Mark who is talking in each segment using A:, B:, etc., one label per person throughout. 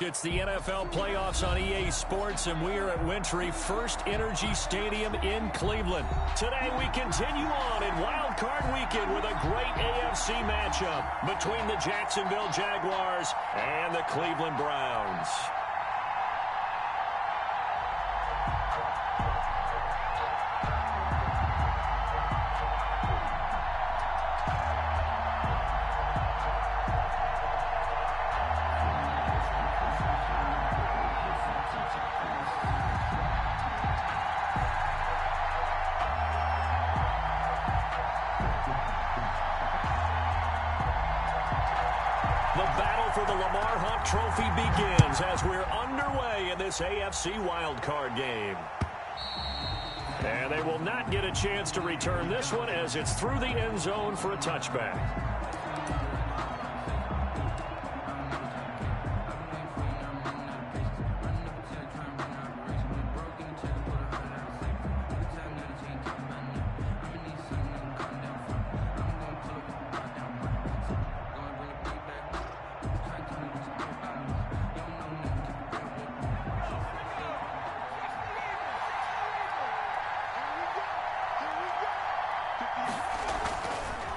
A: It's the NFL playoffs on EA Sports, and we are at Wintry First Energy Stadium in Cleveland. Today we continue on in Wildcard Weekend with a great AFC matchup between the Jacksonville Jaguars and the Cleveland Browns. The battle for the Lamar Hunt Trophy begins as we're underway in this AFC wildcard game. And they will not get a chance to return this one as it's through the end zone for a touchback.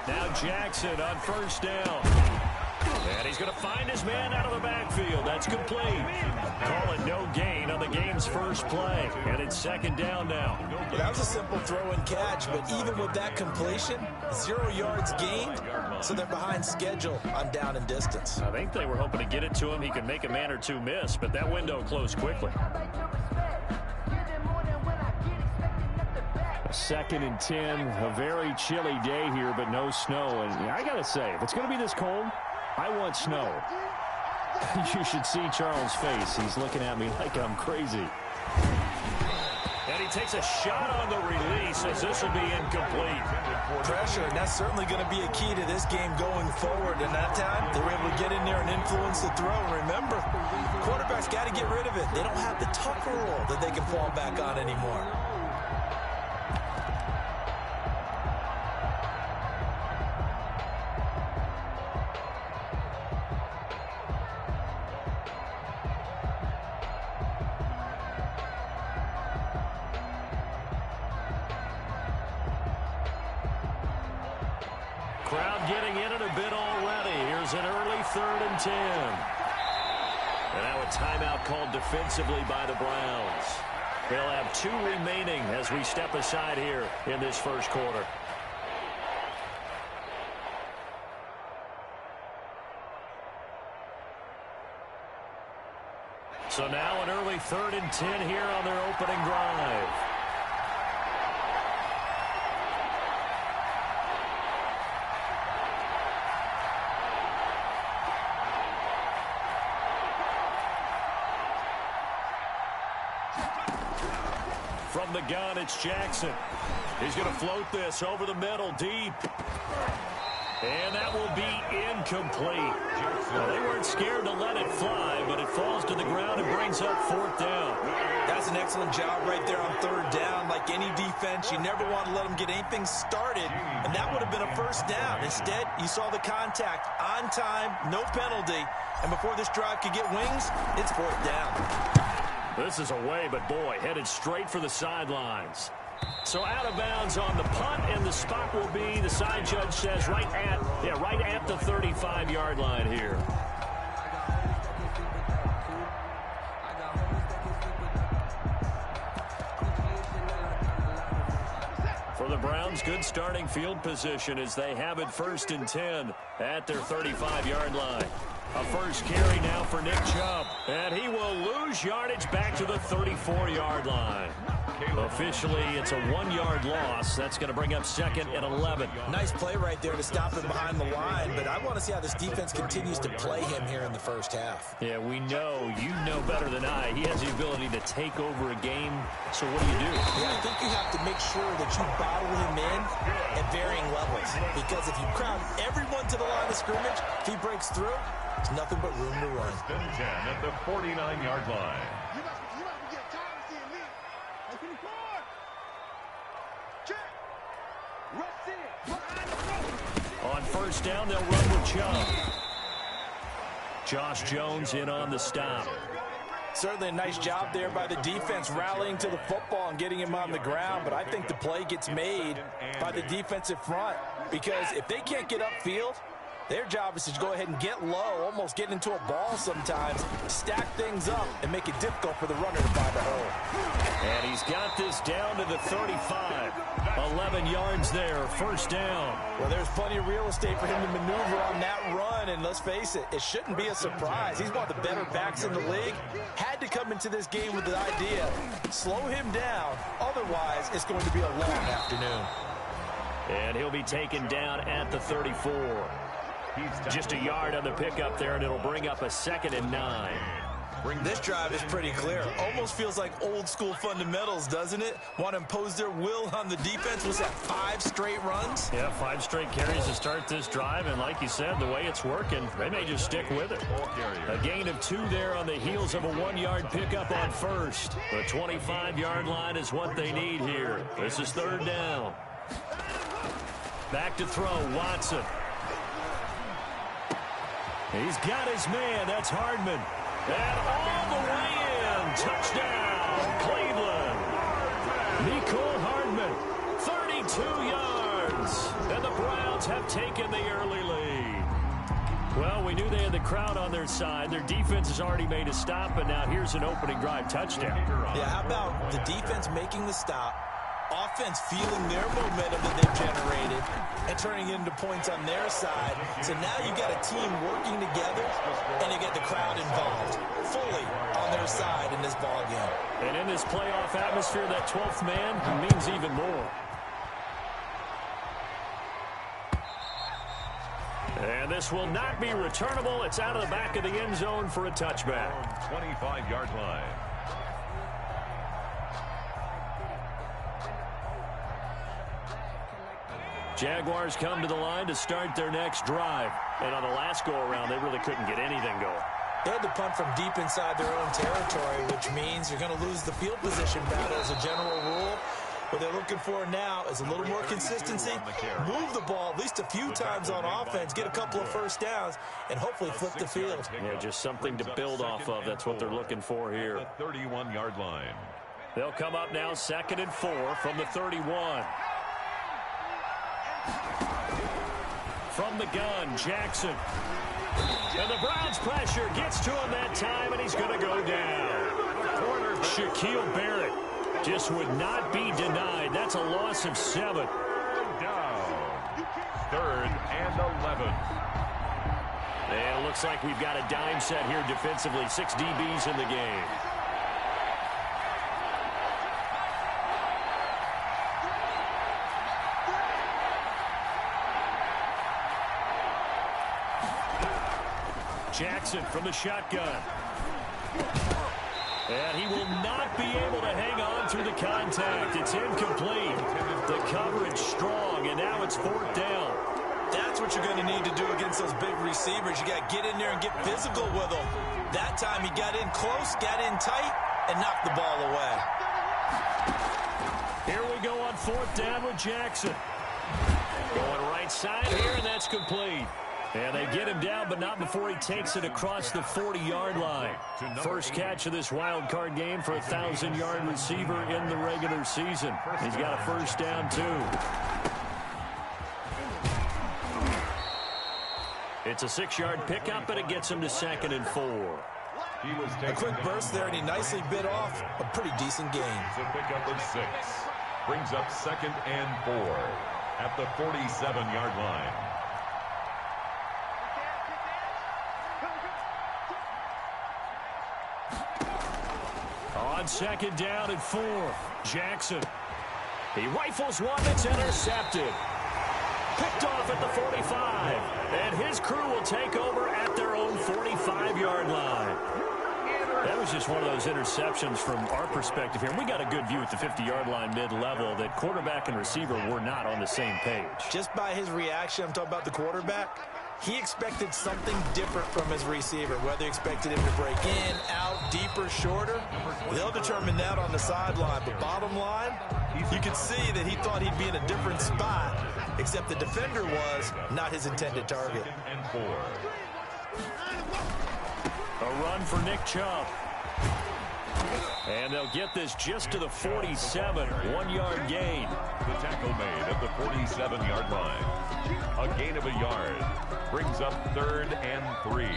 A: Now Jackson on first down. And he's going to find his man out of the backfield. That's complete. Call it no gain on the game's first play. And it's second down now.
B: Well, that was a simple throw and catch, but even with that completion, 0 yards gained, so they're behind schedule on down and distance.
A: I think they were hoping to get it to him. He could make a man or two miss, but that window closed quickly. 2nd and 10, a very chilly day here, but no snow. And I got to say, if it's going to be this cold, I want snow. You should see Charles' face. He's looking at me like I'm crazy. And he takes a shot on the release as this will be incomplete.
B: Pressure, and that's certainly going to be a key to this game going forward. And that time, they were able to get in there and influence the throw. And remember, quarterbacks got to get rid of it. They don't have the Tucker rule that they can fall back on anymore.
A: Crowd getting in it a bit already. Here's an early 3rd and 10. And now a timeout called defensively by the Browns. They'll have 2 remaining as we step aside here in this first quarter. So now an early 3rd and 10 here on their opening drive. From the gun, it's Jackson. He's going to float this over the middle, deep. And that will be incomplete. Well, they weren't scared to let it fly, but it falls to the ground and brings up 4th down.
B: That's an excellent job right there on 3rd down. Like any defense, you never want to let them get anything started, and that would have been a 1st down. Instead, you saw the contact on time, no penalty, and before this drive could get wings, it's 4th down.
A: This is away, but boy, headed straight for the sidelines. So out of bounds on the punt, and the spot will be, the side judge says, right at the 35-yard line here. For the Browns, good starting field position as they have it 1st and 10 at their 35-yard line. A first carry now for Nick Chubb. And he will lose yardage back to the 34-yard line. Officially, it's a 1-yard loss. That's going to bring up 2nd and 11.
B: Nice play right there to stop him behind the line, but I want to see how this defense continues to play him here in the first half.
A: Yeah, we know. You know better than I. He has the ability to take over a game. So what do you do?
B: Yeah, I think you have to make sure that you bottle him in at varying levels. Because if you crowd everyone to the line of scrimmage, if he breaks through, there's nothing but room to run.
C: 1st and 10 at the 49-yard line.
A: On 1st down, they'll run with Chubb. Josh Jones in on the stop.
B: Certainly a nice job there by the defense rallying to the football and getting him on the ground, but I think the play gets made by the defensive front because if they can't get upfield, their job is to go ahead and get low, almost get into a ball sometimes, stack things up, and make it difficult for the runner to find a hole.
A: And he's got this down to the 35. 11 yards there, first down.
B: Well, there's plenty of real estate for him to maneuver on that run, and let's face it, it shouldn't be a surprise. He's one of the better backs in the league. Had to come into this game with the idea, slow him down, otherwise it's going to be a long afternoon.
A: And he'll be taken down at the 34. Just a yard on the pickup there, and it'll bring up a 2nd and 9.
B: This drive is pretty clear. Almost feels like old school fundamentals, doesn't it? Want to impose their will on the defense. Was that 5 straight runs?
A: Yeah, 5 straight carries to start this drive, and like you said, the way it's working, they may just stick with it. A gain of 2 there on the heels of a 1-yard pickup on first. The 25-yard line is what they need here. This is 3rd down. Back to throw, Watson. He's got his man. That's Hardman. And all the way in. Touchdown, Cleveland. Mecole Hardman, 32 yards. And the Browns have taken the early lead. Well, we knew they had the crowd on their side. Their defense has already made a stop, and now here's an opening drive touchdown.
B: Yeah, how about the defense making the stop, offense feeling their momentum that they've generated, and turning it into points on their side. So now you've got a team working together, and you get the crowd involved fully on their side in this ball game.
A: And in this playoff atmosphere, that 12th man means even more. And this will not be returnable. It's out of the back of the end zone for a touchback.
C: 25-yard line.
A: Jaguars come to the line to start their next drive. And on the last go-around, they really couldn't get anything going.
B: They had to punt from deep inside their own territory, which means you're going to lose the field position battle as a general rule. What they're looking for now is a little more consistency, move the ball at least a few times on offense, get a couple of first downs, and hopefully flip the field.
A: Yeah, just something to build off of. That's what they're looking for here.
C: The 31-yard line.
A: They'll come up now 2nd and 4 from the 31. From the gun, Jackson. And the Browns pressure gets to him that time, and he's going to go down. Shaquille Barrett just would not be denied. That's a loss of 7.
C: Down. 3rd and 11.
A: And it looks like we've got a dime set here defensively. 6 DBs in the game. Jackson from the shotgun. And he will not be able to hang on through the contact. It's incomplete. The coverage strong, and now it's 4th down.
B: That's what you're going to need to do against those big receivers. You got to get in there and get physical with them. That time he got in close, got in tight, and knocked the ball away.
A: Here we go on 4th down with Jackson. Going right side here, and that's complete. And they get him down, but not before he takes it across the 40-yard line. First catch of this wild card game for a 1,000-yard receiver in the regular season. He's got a first down, too. It's a 6-yard pickup, and it gets him to 2nd and 4.
B: A quick burst there, and he nicely bit off a pretty decent gain.
C: It's a pickup of 6. Brings up 2nd and 4 at the 47-yard line. On 2nd down and 4, Jackson. He rifles one that's intercepted. Picked off at the 45. And his crew will take over at their own 45-yard line. That was just one of those interceptions from our perspective here. We got a good view at the 50-yard line mid-level that quarterback and receiver were not on the same page. Just by his reaction, I'm talking about the quarterback, he expected something different from his receiver, whether he expected him to break in, out, deeper, shorter. They'll determine that on the sideline. But bottom line, you could see that he thought he'd be in a different spot, except the defender was not his intended target. 2nd and 4.
A: A run for Nick Chubb. And they'll get this just to the 47, 1-yard gain.
D: The tackle made at the 47-yard line. A gain of a yard. Brings up 3rd and 3.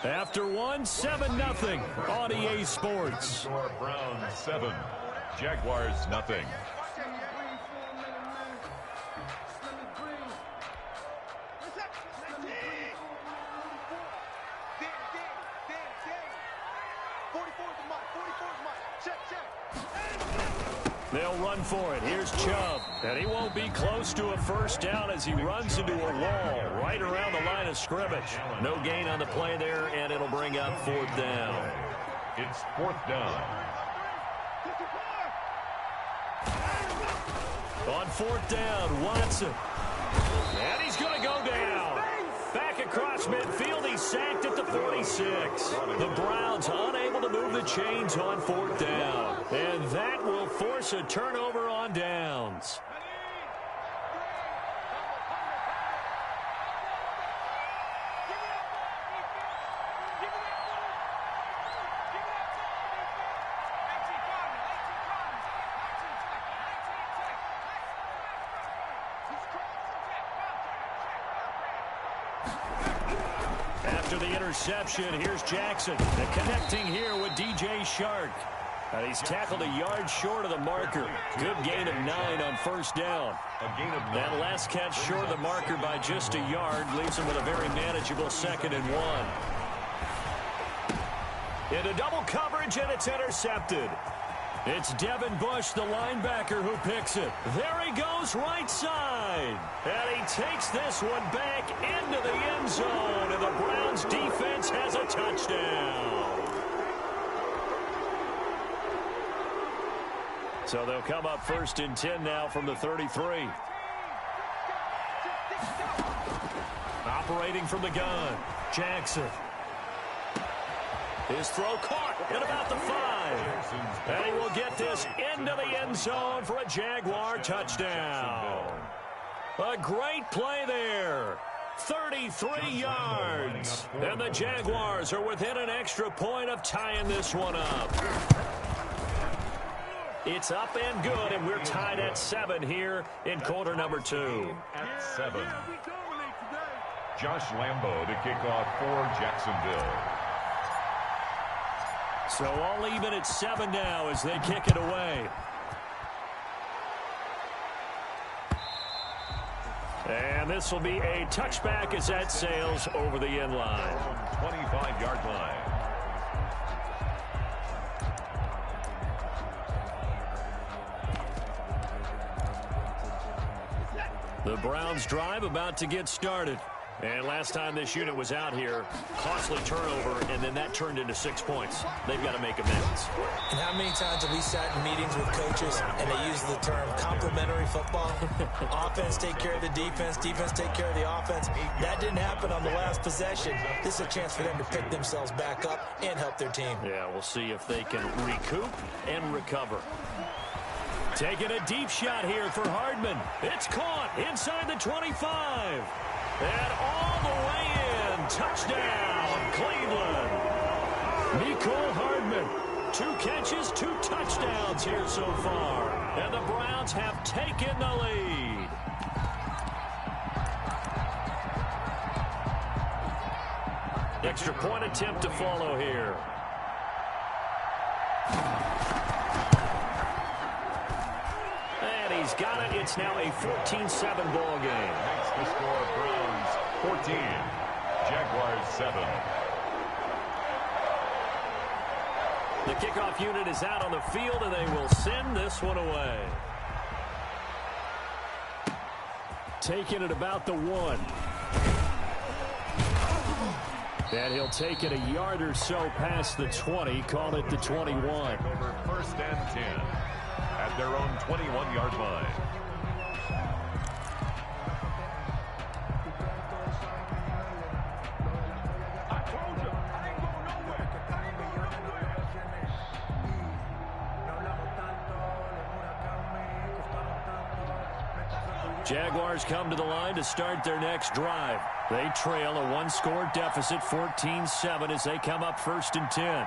A: After 7-0 on EA Sports.
D: Browns 7, Jaguars nothing.
A: They'll run for it. Here's Chubb. And he won't be close to a first down as he runs into a wall right around the line of scrimmage. No gain on the play there, and it'll bring up 4th down.
D: It's 4th down.
A: On 4th down, Watson. And he's going to go down. Back across midfield, he's sacked at the 46. The Browns unable to move the chains on 4th down. And that will force a turnover on downs. After the interception, here's Jackson. And connecting here with DJ Shark. And he's tackled a yard short of the marker. Good gain of 9 on first down.
D: A gain of 9.
A: That last catch short of the marker by just a yard leaves him with a very manageable 2nd and 1. Into double coverage, and it's intercepted. It's Devin Bush, the linebacker, who picks it. There he goes, right side. And he takes this one back into the end zone, and the Browns defense has a touchdown. So they'll come up 1st and 10 now from the 33. Operating from the gun, Jackson. His throw caught at about the 5. And he will get this into the end zone for a Jaguar touchdown. A great play there. 33 yards. And the Jaguars are within an extra point of tying this one up. It's up and good, and we're tied at 7 here in quarter number 2.
D: At 7. Josh Lambo to kick off for Jacksonville.
A: So all even at 7 now as they kick it away. And this will be a touchback as that sails over the end line.
D: 25-yard line.
A: The Browns drive about to get started. And last time this unit was out here, costly turnover, and then that turned into 6 points. They've got to make amends.
B: And how many times have we sat in meetings with coaches and they use the term complementary football? Offense take care of the defense, defense take care of the offense. That didn't happen on the last possession. This is a chance for them to pick themselves back up and help their team.
A: Yeah, we'll see if they can recoup and recover. Taking a deep shot here for Hardman. It's caught inside the 25. And all the way in. Touchdown, Cleveland. Mecole Hardman. 2 catches, 2 touchdowns here so far. And the Browns have taken the lead. Extra point attempt to follow here. And he's got it. It's now a 14-7 ball game.
D: Makes the score Browns 14, Jaguars 7.
A: The kickoff unit is out on the field, and they will send this one away. Taking it about the 1. And he'll take it a yard or so past the 20, call it the 21.
D: Over 1st and 10 at their own 21-yard line.
A: Jaguars come to the line to start their next drive. They trail a one-score deficit, 14-7, as they come up 1st and 10.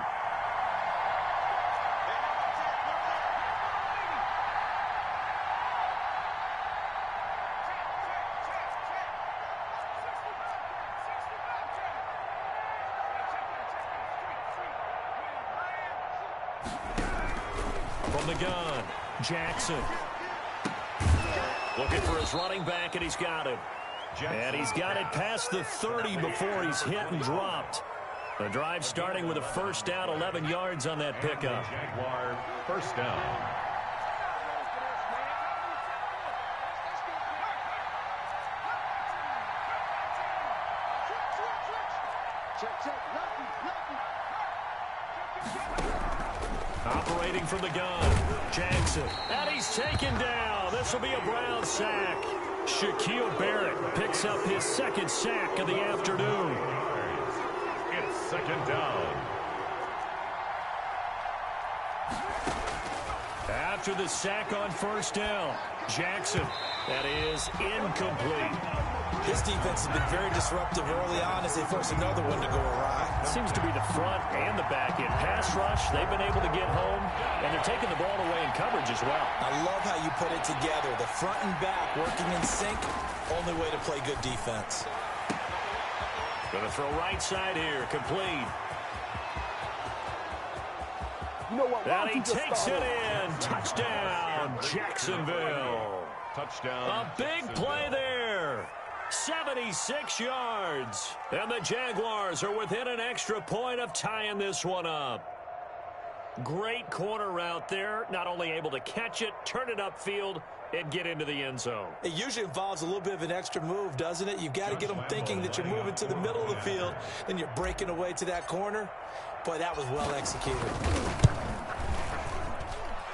A: From the gun, Jackson. Looking for his running back, and he's got him. And he's got it past the 30 before he's hit and dropped. The drive starting with a first down, 11 yards on that pickup.
D: Jaguar first down.
A: Operating from the gun, Jackson. And he's taken down. This will be a Brown sack. Shaquille Barrett picks up his 2nd sack of the afternoon.
D: It's 2nd down.
A: After the sack on 1st down, Jackson. That is incomplete.
B: This defense has been very disruptive early on as they force another one to go awry.
A: It seems to be the front and the back end. Pass rush, they've been able to get home, and they're taking the ball away in coverage as well.
B: I love how you put it together. The front and back working in sync, only way to play good defense.
A: Going to throw right side here, complete.
E: You know what?
A: And he takes it in. Touchdown, Jacksonville.
D: Touchdown.
A: A big play there. 76 yards. And the Jaguars are within an extra point of tying this one up. Great corner route there. Not only able to catch it, turn it upfield, and get into the end zone.
B: It usually involves a little bit of an extra move, doesn't it? You've got to get them thinking that you're moving to the middle of the field, and you're breaking away to that corner. Boy, that was well executed.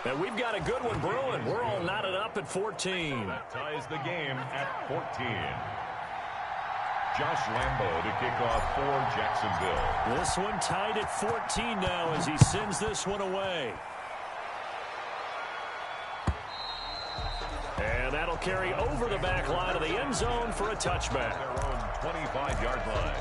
A: And we've got a good one brewing. We're all knotted up at 14.
D: That ties the game at 14. Josh Lambo to kick off for Jacksonville.
A: This one tied at 14 now as he sends this one away. And that'll carry over the back line of the end zone for a touchback.
D: Their own 25-yard line.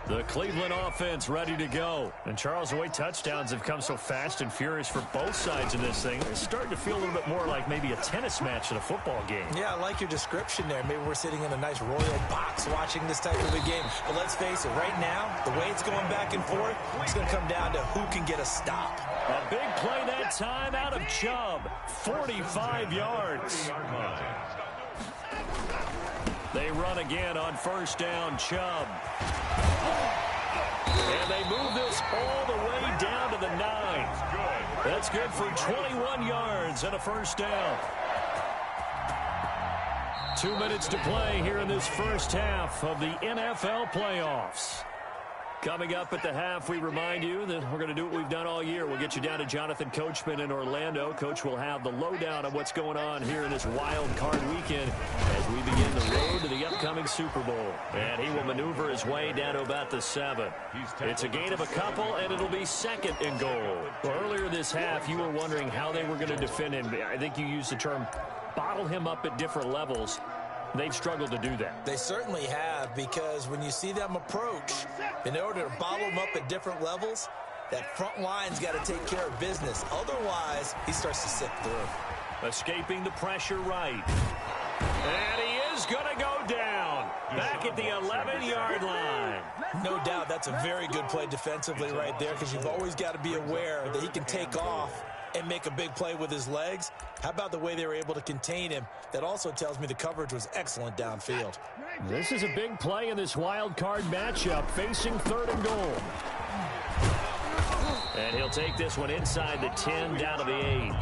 A: The Cleveland offense ready to go. And Charles, the way touchdowns have come so fast and furious for both sides in this thing, it's starting to feel a little bit more like maybe a tennis match in a football game.
B: Yeah, I like your description there. Maybe we're sitting in a nice royal box watching this type of a game. But let's face it, right now, the way it's going back and forth, it's going to come down to who can get a stop.
A: A big play that time out of Chubb. 45 yards. They run again on first down, Chubb. And they move this all the way down to the 9. That's good for 21 yards and a first down. 2 minutes to play here in this first half of the NFL playoffs. Coming up at the half, we remind you that we're going to do what we've done all year. We'll get you down to Jonathan Coachman in Orlando. Coach will have the lowdown of what's going on here in this wild card weekend as we begin the road to the upcoming Super Bowl. And he will maneuver his way down to about the 7. It's a gain of a couple, and it'll be 2nd and goal. Well, earlier this half, you were wondering how they were going to defend him. I think you used the term bottle him up at different levels. They've struggled to do that.
B: They certainly have, because when you see them approach, in order to bottle them up at different levels, that front line's got to take care of business. Otherwise, he starts to sip through.
A: Escaping the pressure right. And he is going to go down. Back at the 11-yard line.
B: No doubt that's a very good play defensively right there, because you've always got to be aware that he can take off and make a big play with his legs. How about the way they were able to contain him? That also tells me the coverage was excellent downfield.
A: This is a big play in this wild card matchup, facing 3rd and goal. And he'll take this one inside the 10, down to the 8.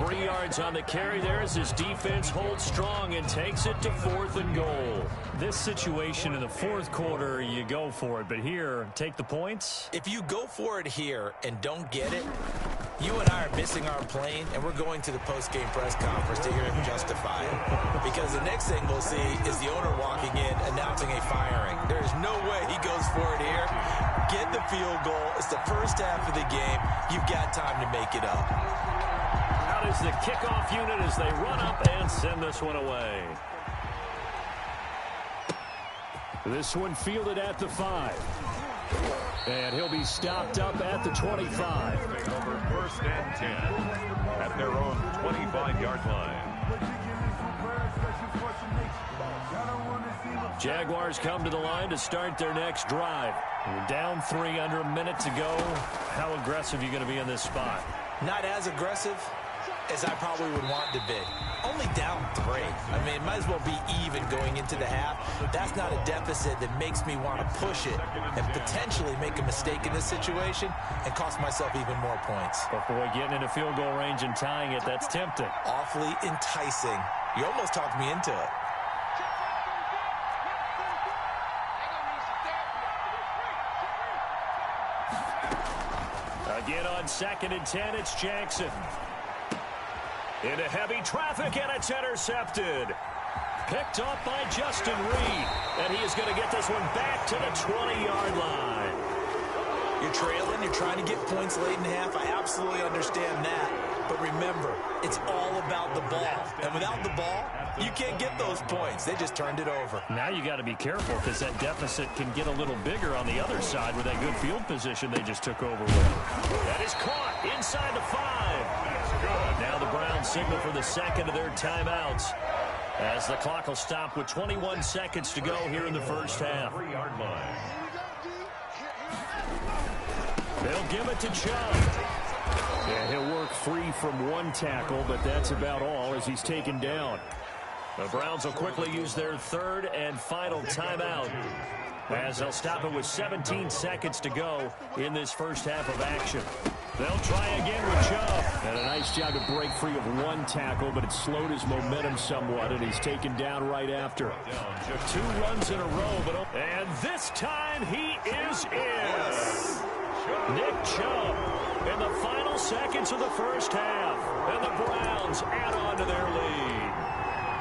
A: 3 yards on the carry there as his defense holds strong and takes it to 4th and goal. This situation in the 4th quarter, you go for it. But here, take the points.
B: If you go for it here and don't get it, you and I are missing our plane, and we're going to the post-game press conference to hear him justify it. Because the next thing we'll see is the owner walking in, announcing a firing. There is no way he goes for it here. Get the field goal. It's the first half of the game. You've got time to make it up.
A: Out out as the kickoff unit as they run up and send this one away. This one fielded at the 5. And he'll be stopped up at the 25.
D: Over 1st and 10 at their own 25-yard line.
A: Jaguars come to the line to start their next drive. We're down 3 under a minute to go. How aggressive are you going to be in this spot?
B: Not as aggressive as I probably would want to be. Only down 3. I mean, it might as well be even going into the half. That's not a deficit that makes me want to push it and potentially make a mistake in this situation and cost myself even more points.
A: But boy, getting into field goal range and tying it, that's tempting.
B: Awfully enticing. You almost talked me into it.
A: Again on 2nd and 10, it's Jackson. Into heavy traffic, and it's intercepted. Picked off by Justin Reed. And he is going to get this one back to the 20-yard line.
B: You're trailing, you're trying to get points late in half. I absolutely understand that. But remember, it's all about the ball. And without the ball, you can't get those points. They just turned it over.
A: Now you got to be careful because that deficit can get a little bigger on the other side with that good field position they just took over with. That is caught inside the 5. Now the Browns signal for the second of their timeouts as the clock will stop with 21 seconds to go here in the first half.
D: 3-yard line.
A: They'll give it to Chubb. Yeah, he'll work free from 1 tackle, but that's about all as he's taken down. The Browns will quickly use their 3rd and final timeout as they'll stop it with 17 seconds to go in this first half of action. They'll try again with Chubb. And a nice job to break free of 1 tackle, but it slowed his momentum somewhat, and he's taken down right after. 2 runs in a row, and this time he is in. Nick Chubb in the final seconds of the first half. And the Browns add on to their lead.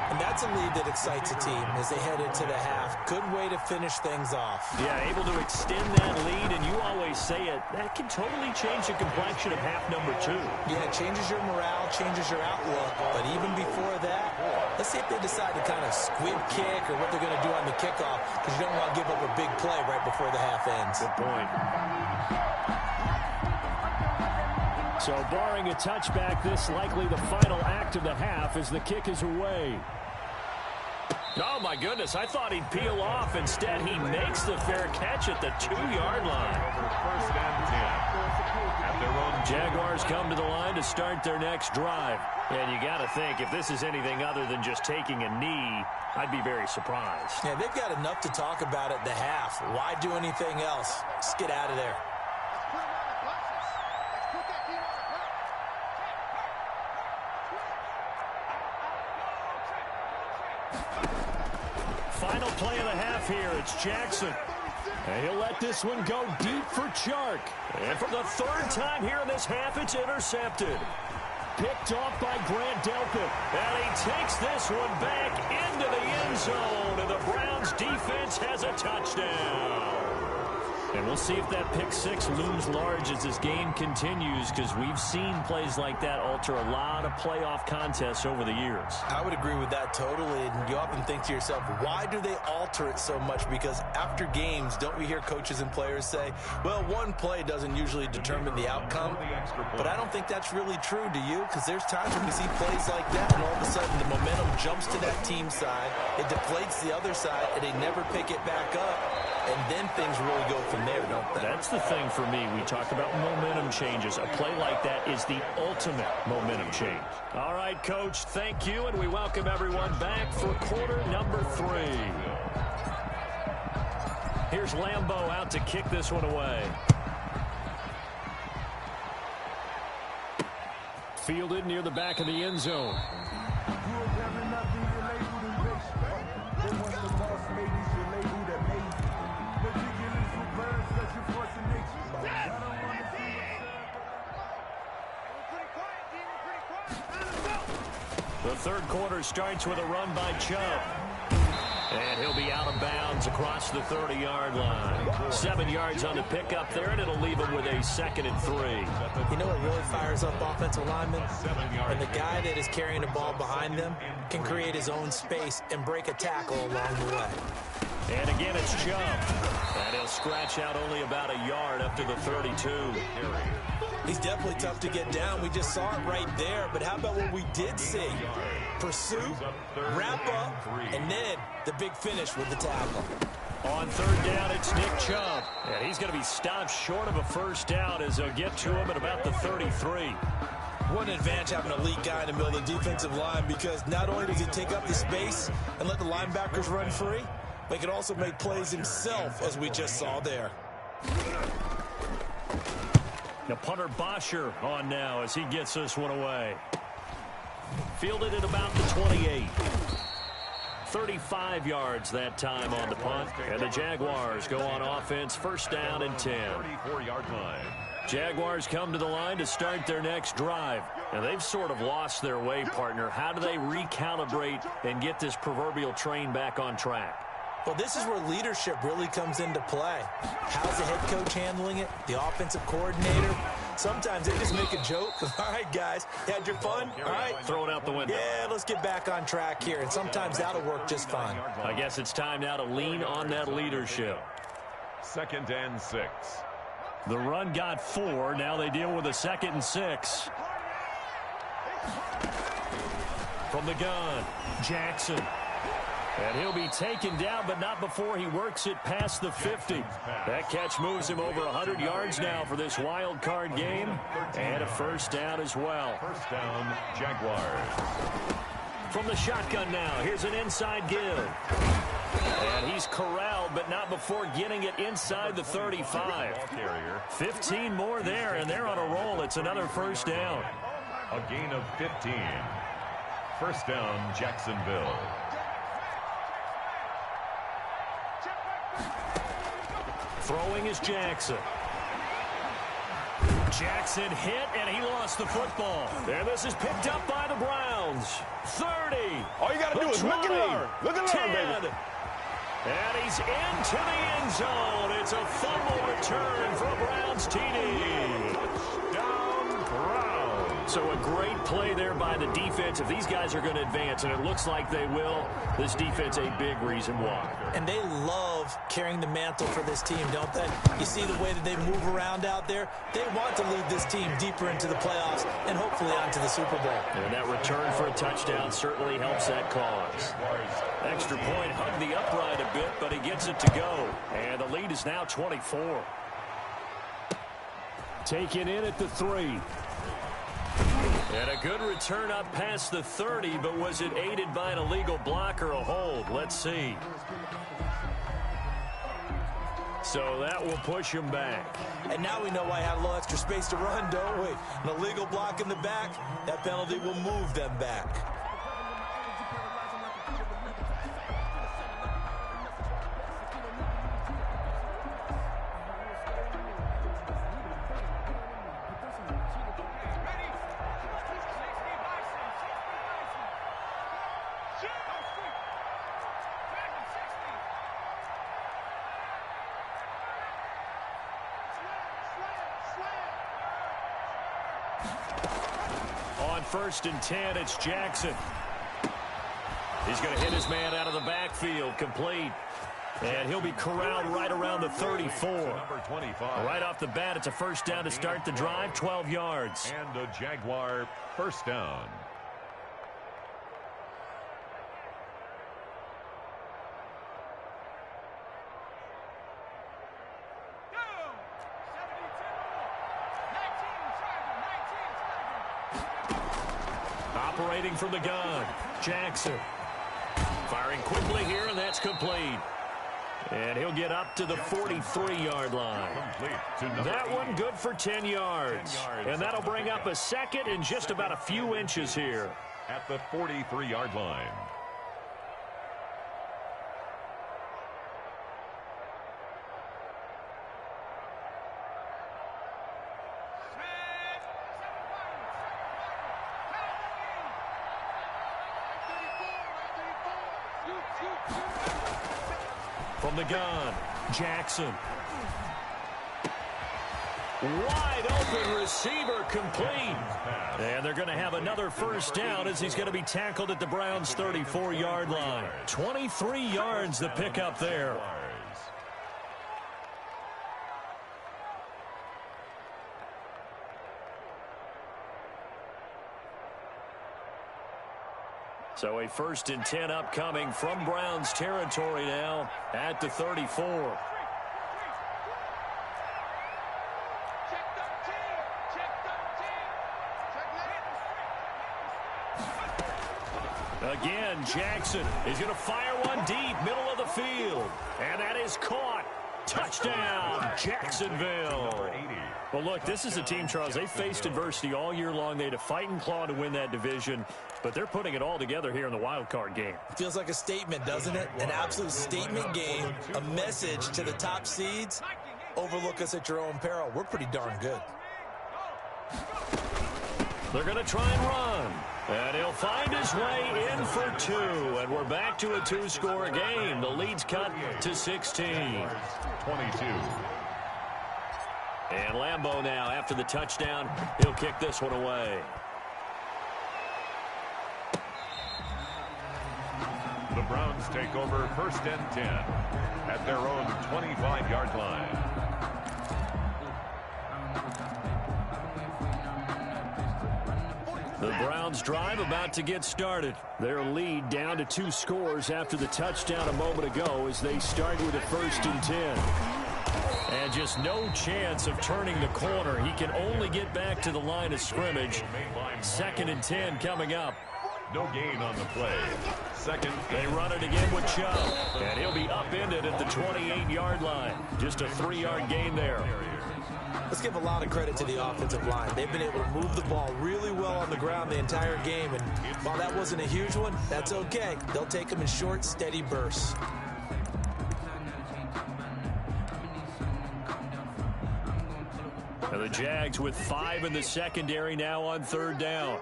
B: And that's a lead that excites a team as they head into the half. Good way to finish things off.
A: Yeah, able to extend that lead, and you always say it, that can totally change the complexion of half number 2.
B: Yeah, it changes your morale, changes your outlook. But even before that, let's see if they decide to kind of squib kick or what they're going to do on the kickoff, because you don't want to give up a big play right before the half ends.
A: Good point. So barring a touchback, this likely the final act of the half as the kick is away. Oh, my goodness. I thought he'd peel off. Instead, he makes the fair catch at the 2-yard line.
D: Over 1st and 10 at their own.
A: Jaguars come to the line to start their next drive. And you got to think, if this is anything other than just taking a knee, I'd be very surprised.
B: Yeah, they've got enough to talk about at the half. Why do anything else? Just get out of there.
A: Final play of the half here. It's Jackson. And he'll let this one go deep for Chark. And for the 3rd time here in this half, it's intercepted. Picked off by Grant Delpit. And he takes this one back into the end zone. And the Browns defense has a touchdown. And we'll see if that pick 6 looms large as this game continues, because we've seen plays like that alter a lot of playoff contests over the years.
B: I would agree with that totally. And you often think to yourself, why do they alter it so much? Because after games, don't we hear coaches and players say, well, 1 play doesn't usually determine the outcome. But I don't think that's really true, do you? Because there's times when we see plays like that, and all of a sudden the momentum jumps to that team side. It deflates the other side, and they never pick it back up. And then things really go from there, don't they?
A: That's the thing for me. We talk about momentum changes. A play like that is the ultimate momentum change. All right, Coach, thank you, and we welcome everyone back for quarter number 3. Here's Lambeau out to kick this one away. Fielded near the back of the end zone. The 3rd quarter starts with a run by Chubb. And he'll be out of bounds across the 30-yard line. 7 yards on the pickup there, and it'll leave him with a 2nd and 3.
B: You know what really fires up offensive linemen? When the guy that is carrying the ball behind them can create his own space and break a tackle along the way.
A: And again, it's Chubb. And he'll scratch out only about a yard up to the 32.
B: He's definitely tough to get down. We just saw it right there. But how about what we did see? Pursuit, wrap up, and then the big finish with the tackle.
A: On 3rd down, it's Nick Chubb. And he's going to be stopped short of a 1st down as they'll get to him at about the 33.
B: What an advantage having an elite guy in the middle of the defensive line, because not only does he take up the space and let the linebackers run free, but he can also make plays himself, as we just saw there.
A: Now punter Bosher on now as he gets this one away. Fielded at about the 28. 35 yards that time on the punt. And the Jaguars go on offense, 1st down and 10.
D: 34-yard line.
A: Jaguars come to the line to start their next drive. And they've sort of lost their way, partner. How do they recalibrate and get this proverbial train back on track?
B: Well, this is where leadership really comes into play. How's the head coach handling it? The offensive coordinator? Sometimes they just make a joke. All right, guys, you had your fun? All right.
A: Throw it out the window.
B: Yeah, let's get back on track here. And sometimes that'll work just fine.
A: I guess it's time now to lean on that leadership.
D: 2nd and 6.
A: The run got 4. Now they deal with a 2nd and 6. From the gun, Jackson. And he'll be taken down, but not before he works it past the 50. That catch moves him over 100 yards now for this wild card game. And a 1st down as well.
D: 1st down, Jaguars.
A: From the shotgun now, here's an inside give. And he's corralled, but not before getting it inside the 35. 15 more there, and they're on a roll. It's another 1st down.
D: A gain of 15. 1st down, Jacksonville.
A: Throwing is Jackson. Jackson hit, and he lost the football. And this is picked up by the Browns. 30.
E: All you got to do is look and learn. Look and learn, baby.
A: And he's into the end zone. It's a fumble return for a Browns TD. Touchdown, Browns. So a great play there by the defense. If these guys are going to advance, and it looks like they will, this defense a big reason why.
B: And they love carrying the mantle for this team, don't they? You see the way that they move around out there? They want to lead this team deeper into the playoffs and hopefully onto the Super Bowl.
A: And that return for a touchdown certainly helps that cause. Extra point hugged the upright a bit, but he gets it to go. And the lead is now 24. Taken in at the 3. And a good return up past the 30, but was it aided by an illegal block or a hold? Let's see. So that will push him back.
B: And now we know why I had a little extra space to run, don't we? An illegal block in the back, that penalty will move them back.
A: On 1st and 10, it's Jackson. He's going to hit his man out of the backfield, complete. And he'll be corralled right around the 34.
D: Number 25.
A: Right off the bat, it's a 1st down to start the drive, 12 yards.
D: And a Jaguar 1st down.
A: Operating from the gun, Jackson. Firing quickly here, and that's complete. And he'll get up to the 43-yard line. That one good for 10 yards. And that'll bring up a 2nd and just about a few inches here.
D: At the 43-yard line.
A: from the gun. Jackson. Wide open receiver complete. And they're going to have another first down as he's going to be tackled at the Browns' 34-yard line. 23 yards the pickup there. So a 1st and 10 upcoming from Browns territory now at the 34. Again, Jackson is going to fire one deep, middle of the field. And that is caught. Touchdown, Jacksonville. Well, look, this is a team, Charles, they faced adversity all year long. They had to fight and claw to win that division, but they're putting it all together here in the wild card game.
B: Feels like a statement, doesn't it? An absolute statement game, a message to the top seeds. Overlook us at your own peril. We're pretty darn good.
A: They're going to try and run. And he'll find his way in for 2. And we're back to a 2-score game. The lead's cut to 16.
D: 22.
A: And Lambeau now, after the touchdown, he'll kick this one away.
D: The Browns take over 1st and 10 at their own 25-yard line.
A: The Browns drive about to get started. Their lead down to 2 scores after the touchdown a moment ago as they start with a 1st and 10. And just no chance of turning the corner. He can only get back to the line of scrimmage. 2nd and 10 coming up.
D: No gain on the play. 2nd.
A: They run it again with Chubb. And he'll be upended at the 28-yard line. Just a 3-yard gain there.
B: Let's give a lot of credit to the offensive line. They've been able to move the ball really well on the ground the entire game. And while that wasn't a huge one, that's okay. They'll take them in short, steady bursts.
A: And the Jags with 5 in the secondary now on 3rd down.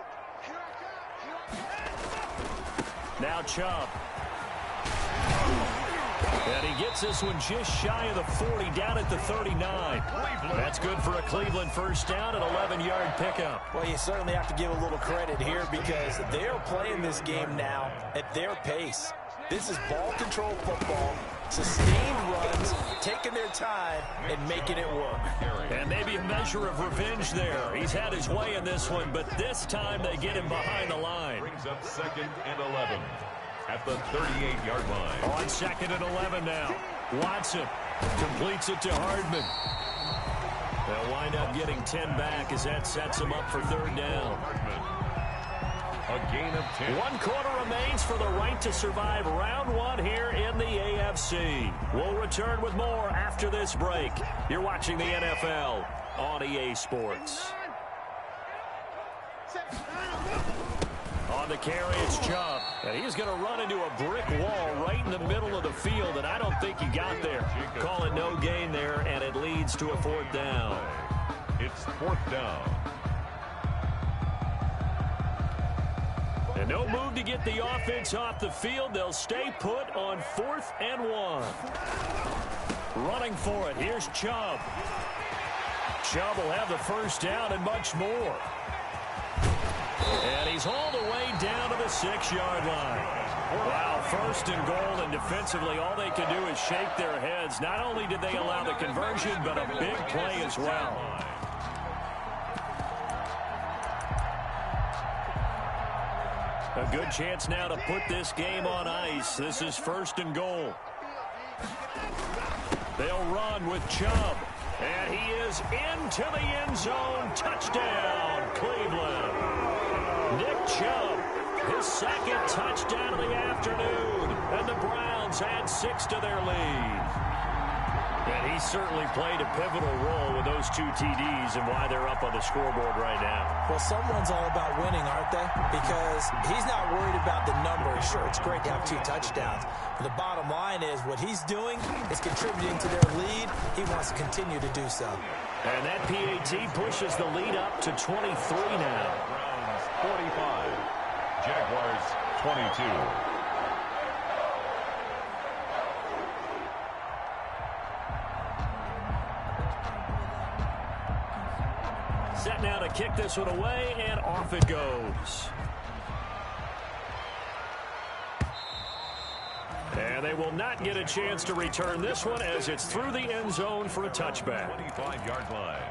A: Now Chubb. And he gets this one just shy of the 40, down at the 39. That's good for a Cleveland first down, an 11-yard pickup.
B: Well, you certainly have to give a little credit here because they're playing this game now at their pace. This is ball control football, sustained runs, taking their time, and making it work.
A: And maybe a measure of revenge there. He's had his way in this one, but this time they get him behind the line.
D: Brings up 2nd and 11 at the 38-yard line.
A: On 2nd and 11 now. Watson completes it to Hardman. They'll wind up getting 10 back as that sets them up for 3rd down.
D: A gain of 10.
A: 1 quarter remains for the right to survive round 1 here in the AFC. We'll return with more after this break. You're watching the NFL on EA Sports. On the carry, it's Chubb. And he's going to run into a brick wall right in the middle of the field, and I don't think he got there. Call it no gain there, and it leads to a 4th down.
D: It's 4th down.
A: And no move to get the offense off the field. They'll stay put on 4th and 1. Running for it. Here's Chubb. Chubb will have the first down and much more. And he's hauled away down to the 6-yard line. Wow, 1st and goal, and defensively all they can do is shake their heads. Not only did they allow the conversion, but a big play as well. A good chance now to put this game on ice. This is 1st and goal. They'll run with Chubb. And he is into the end zone. Touchdown, Cleveland. Nick Chubb, his 2nd touchdown of the afternoon. And the Browns add 6 to their lead. And he certainly played a pivotal role with those 2 TDs and why they're up on the scoreboard right now.
B: Well, someone's all about winning, aren't they? Because he's not worried about the numbers. Sure, it's great to have 2 touchdowns. But the bottom line is what he's doing is contributing to their lead. He wants to continue to do so.
A: And that PAT pushes the lead up to 23 now.
D: Browns 45. Jaguars 22.
A: Set now to kick this one away, and off it goes. And they will not get a chance to return this one as it's through the end zone for a touchback.
D: 25-yard line.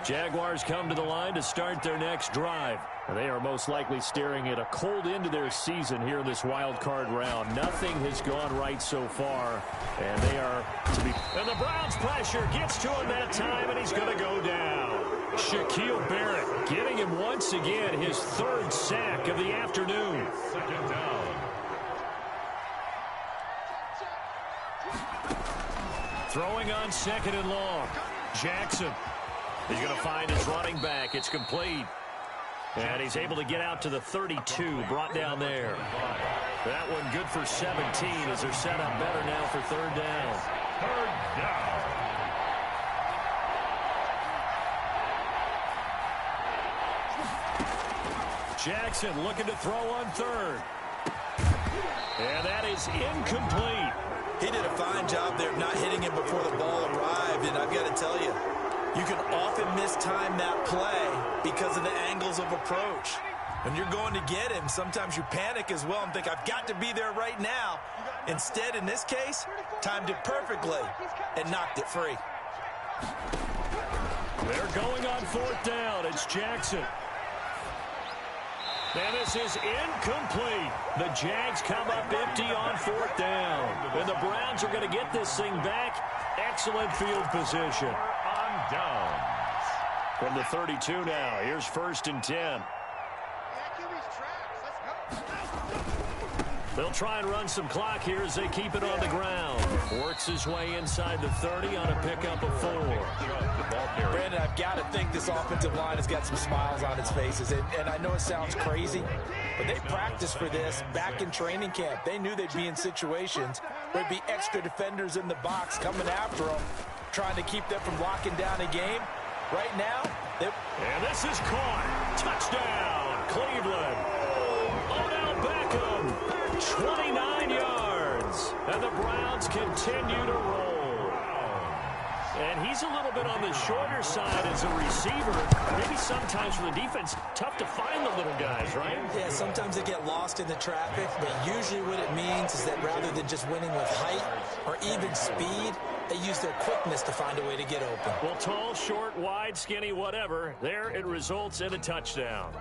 A: Jaguars come to the line to start their next drive. They are most likely staring at a cold end to their season here in this wild card round. Nothing has gone right so far, and they are to be. And the Browns pressure gets to him that time, and he's going to go down. Shaquille Barrett getting him once again his third sack of the afternoon.
D: Second down.
A: Throwing on second and long. Jackson. He's going to find his running back. It's complete. And he's able to get out to the 32, brought down there. That one good for 17 as they're set up better now for third down.
D: Third down.
A: Jackson looking to throw on third. And that is incomplete.
B: He did a fine job there of not hitting him before the ball arrived, and I've got to tell you, you can often mistime that play because of the angles of approach. When you're going to get him, sometimes you panic as well and think, I've got to be there right now. Instead, in this case, timed it perfectly and knocked it free.
A: They're going on fourth down. It's Jackson. And this is incomplete. The Jags come up empty on fourth down. And the Browns are going to get this thing back. Excellent field position.
D: On downs.
A: From the 32 now, here's first and 10. They'll try and run some clock here as they keep it on the ground. Works his way inside the 30 on a pickup of 4.
B: Brandon, I've got to think this offensive line has got some smiles on its faces. And I know it sounds crazy, but they practiced for this back in training camp. They knew they'd be in situations where there'd be extra defenders in the box coming after them, trying to keep them from locking down a game. Right now,
A: and this is caught. Touchdown, Cleveland. Odell Beckham. 29 yards. And the Browns continue to roll. And he's a little bit on the shorter side as a receiver. Maybe sometimes for the defense, tough to find the little guys, right?
B: Yeah, sometimes they get lost in the traffic, but usually what it means is that rather than just winning with height or even speed, they use their quickness to find a way to get open.
A: Well, tall, short, wide, skinny, whatever, there it results in a touchdown.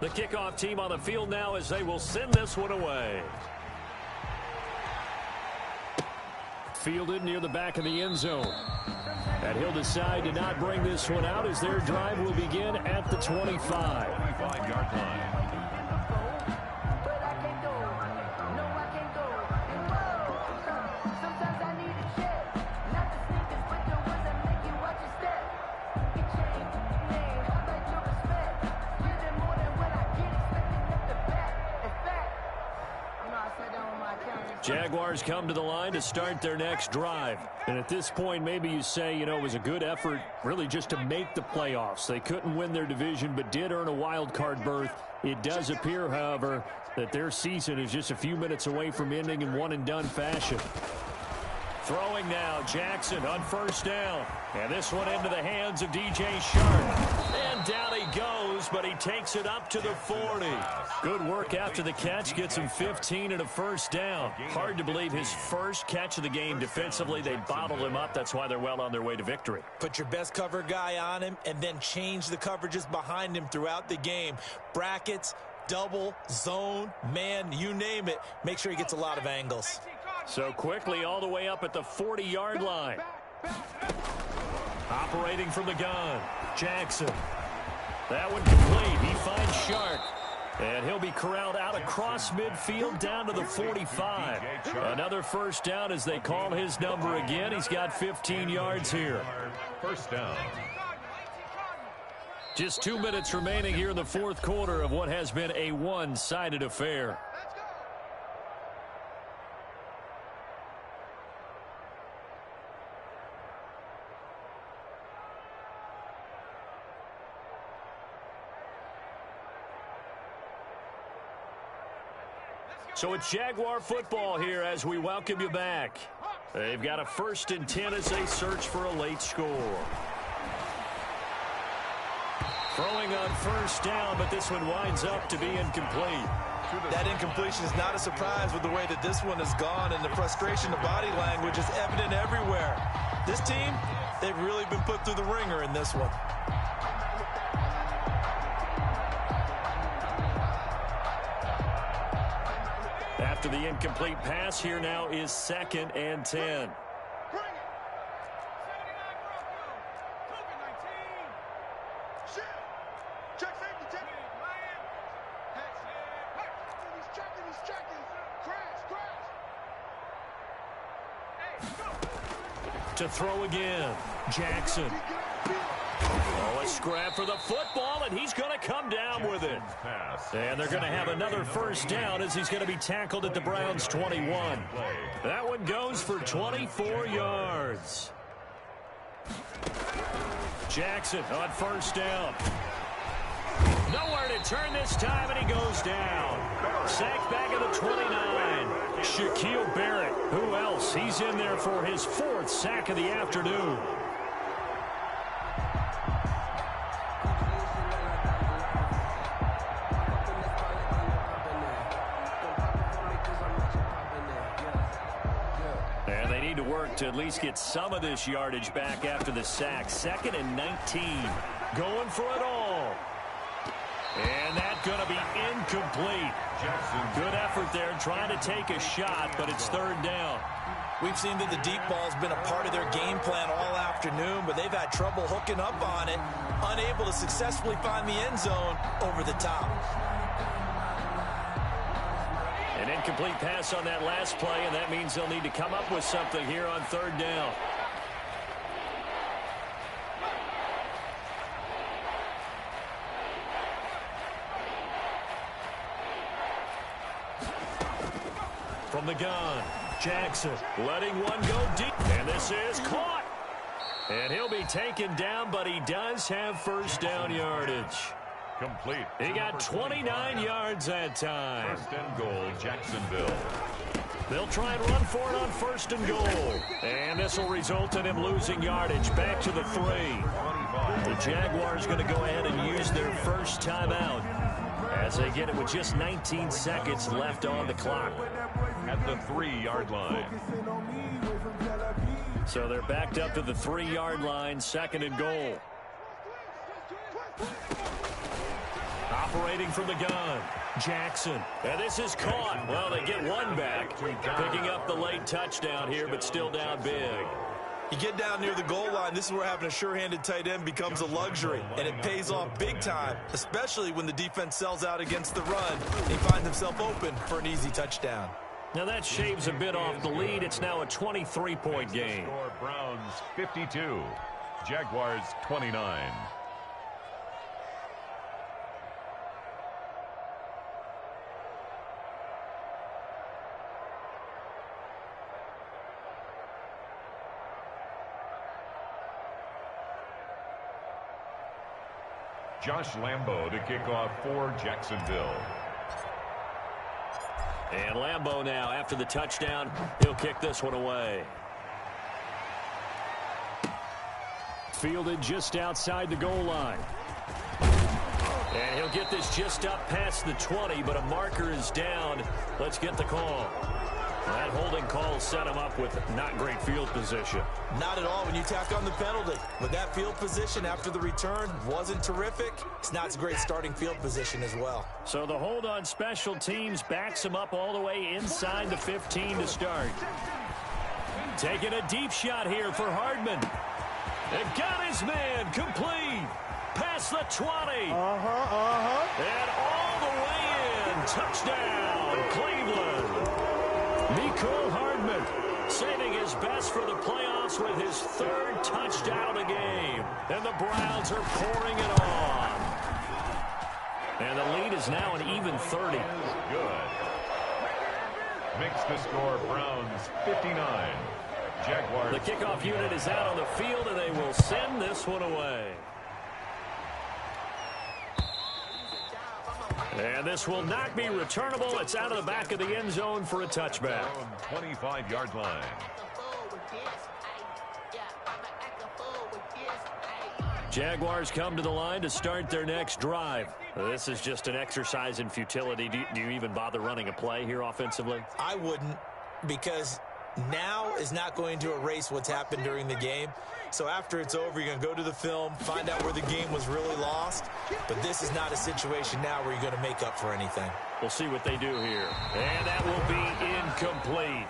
A: The kickoff team on the field now as they will send this one away. Fielded near the back of the end zone. And he'll decide to not bring this one out as their drive will begin at the 25.
D: 25-yard line.
A: Jaguars come to the line to start their next drive. And at this point, maybe you say, you know, it was a good effort really just to make the playoffs. They couldn't win their division but did earn a wild card berth. It does appear, however, that their season is just a few minutes away from ending in one-and-done fashion. Throwing now, Jackson on first down. And this one into the hands of DJ Shark. And down he goes, but he takes it up to the 40. Good work after the catch. Gets him 15 and a first down. Hard to believe his first catch of the game. Defensively, they bottled him up. That's why they're well on their way to victory.
B: Put your best cover guy on him and then change the coverages behind him throughout the game. Brackets, double, zone, man, you name it. Make sure he gets a lot of angles.
A: So quickly all the way up at the 40-yard line. Operating from the gun, Jackson. That one complete. He finds Shark. And he'll be corralled out across midfield down to the 45. Another first down as they call his number again. He's got 15 yards here.
D: First down.
A: Just 2 minutes remaining here in the fourth quarter of what has been a one-sided affair. So it's Jaguar football here as we welcome you back. They've got a 1st and 10 as they search for a late score. Throwing on 1st down, but this one winds up to be incomplete.
B: That incompletion is not a surprise with the way that this one has gone, and the frustration of body language is evident everywhere. This team, they've really been put through the ringer in this one.
A: After the incomplete pass, here now is 2nd and 10. To throw again, Jackson. Oh, a scrap for the football, and he's going to come down with it. And they're going to have another 1st down as he's going to be tackled at the Browns' 21. That one goes for 24 yards. Jackson on 1st down. Nowhere to turn this time, and he goes down. Sacked back at the 29. Shaquille Barrett. Who else? He's in there for his 4th sack of the afternoon. And they need to work to at least get some of this yardage back after the sack. 2nd and 19. Going for it all. And that's going to be incomplete. Good effort there trying to take a shot, but it's 3rd down.
B: We've seen that the deep ball's been a part of their game plan all afternoon, but they've had trouble hooking up on it, unable to successfully find the end zone over the top.
A: An incomplete pass on that last play, and that means they'll need to come up with something here on 3rd down. From the gun, Jackson letting one go deep. And this is caught. And he'll be taken down, but he does have 1st down yardage.
D: Complete.
A: He got 29 yards that time.
D: 1st and goal, Jacksonville.
A: They'll try and run for it on 1st and goal. And this will result in him losing yardage back to the 3. The Jaguars going to go ahead and use their 1st timeout as they get it with just 19 seconds left on the clock.
D: At the 3-yard line.
A: So they're backed up to the 3-yard line, 2nd and goal. Operating from the gun, Jackson. And this is caught. Well, they get one back. Picking up the late touchdown here, but still down big.
B: You get down near the goal line, this is where having a sure-handed tight end becomes a luxury, and it pays off big time, especially when the defense sells out against the run and he finds himself open for an easy touchdown.
A: Now that shaves a bit off the lead. It's now a 23-point game.
D: Score Browns 52, Jaguars 29. Josh Lambo to kick off for Jacksonville.
A: And Lambo now, after the touchdown, he'll kick this one away. Fielded just outside the goal line. And he'll get this just up past the 20, but a marker is down. Let's get the call. That holding call set him up with not great field position.
B: Not at all when you tack on the penalty. But that field position after the return wasn't terrific. It's not a great starting field position as well.
A: So the hold on special teams backs him up all the way inside the 15 to start. Taking a deep shot here for Hardman. And got his man complete. Past the 20. And all the way in. Touchdown, Cleveland. Mecole Hardman saving his best for the playoffs with his 3rd touchdown of the game. And the Browns are pouring it on. And the lead is now an even 30.
D: Good. Makes the score Browns 59. Jaguars.
A: The kickoff unit is out on the field, and they will send this one away. And this will not be returnable. It's out of the back of the end zone for a touchback.
D: 25-yard line.
A: Jaguars come to the line to start their next drive. This is just an exercise in futility. Do you even bother running a play here offensively?
B: I wouldn't, because now is not going to erase what's happened during the game. So after it's over, you're going to go to the film, find out where the game was really lost. But this is not a situation now where you're going to make up for anything.
A: We'll see what they do here. And that will be incomplete,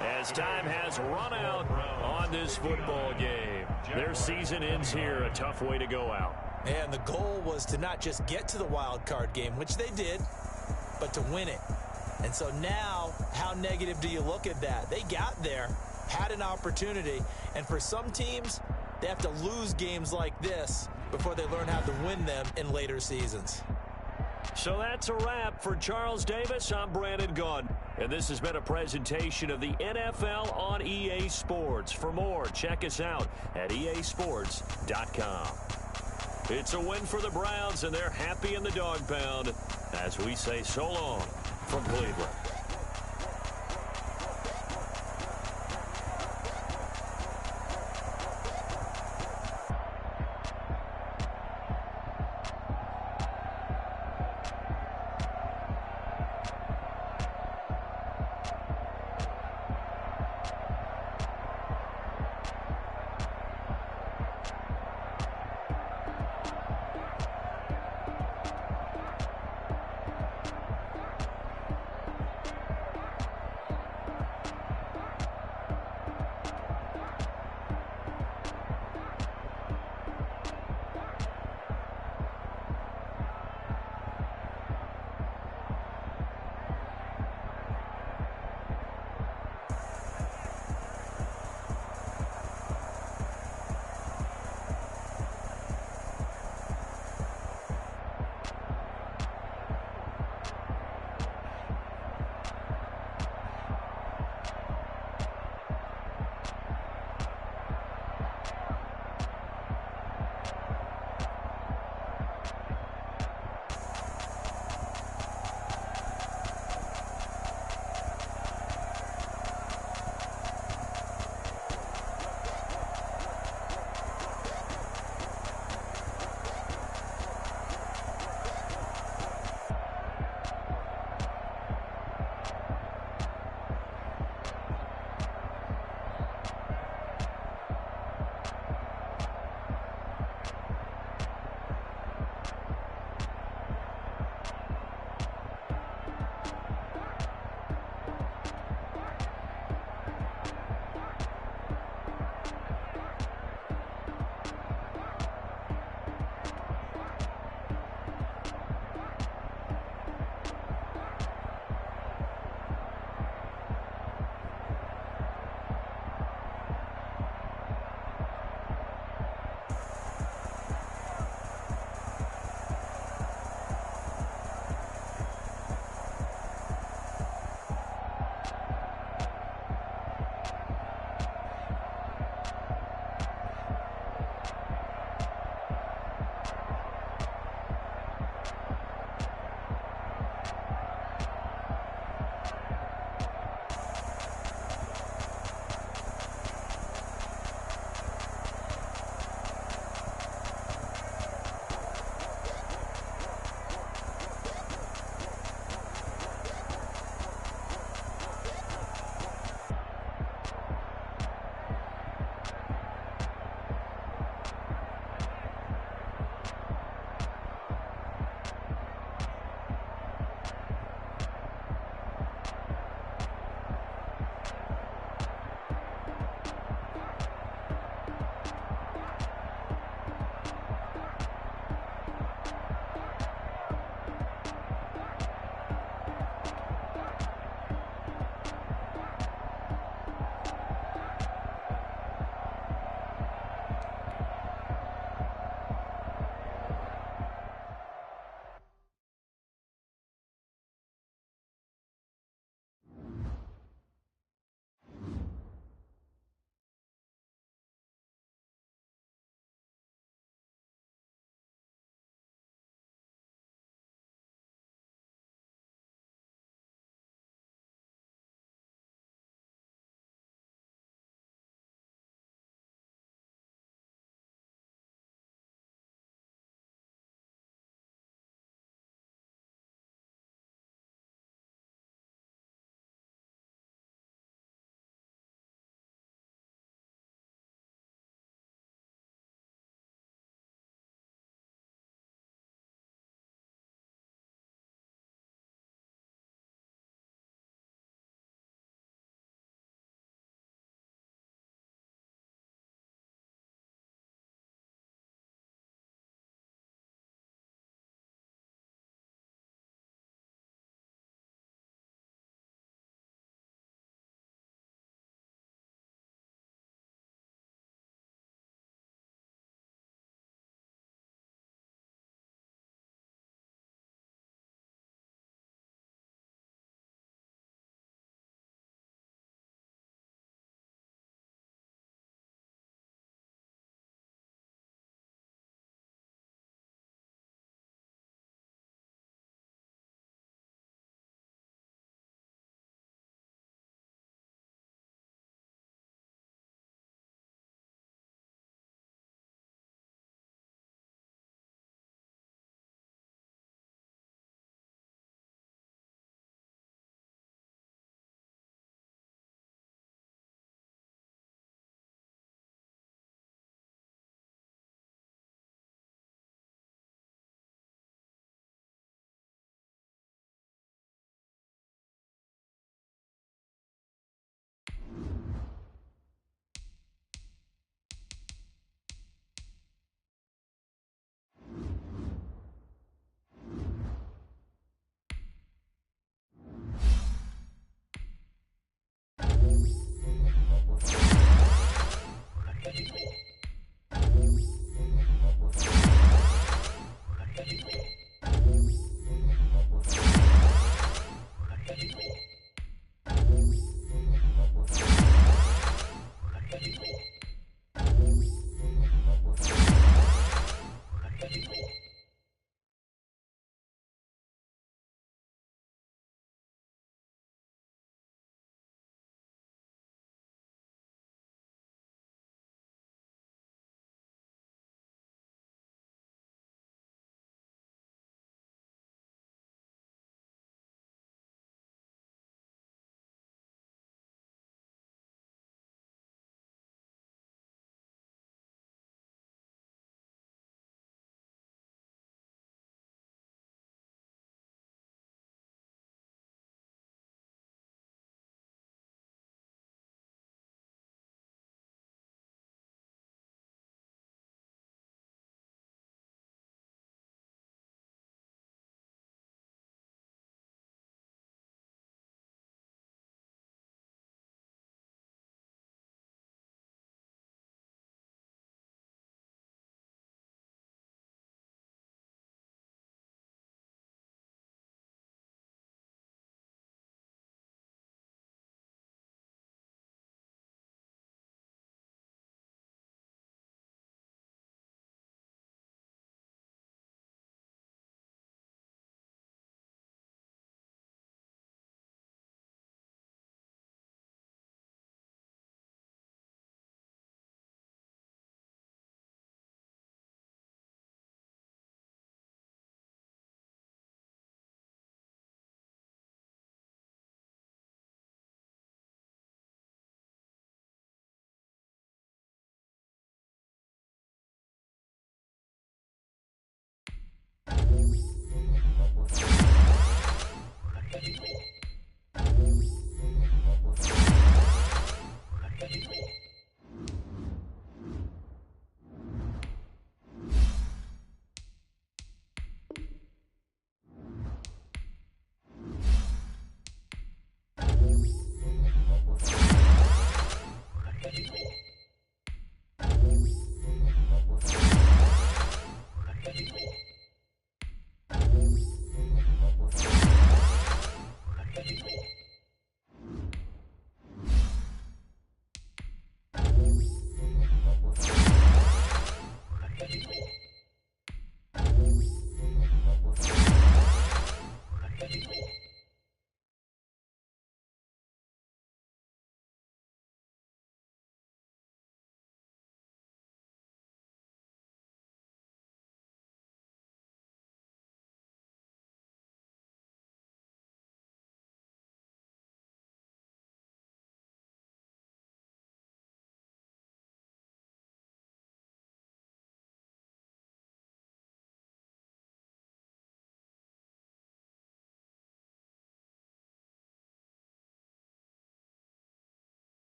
A: as time has run out on this football game. Their season ends here, a tough way to go out.
B: And the goal was to not just get to the wild card game, which they did, but to win it. And so now, how negative do you look at that? They got there, had an opportunity, and for some teams, they have to lose games like this before they learn how to win them in later seasons.
A: So that's a wrap for Charles Davis. I'm Brandon Gunn, and this has been a presentation of the NFL on EA Sports. For more, check us out at easports.com. It's a win for the Browns, and they're happy in the dog pound as we say so long from Cleveland.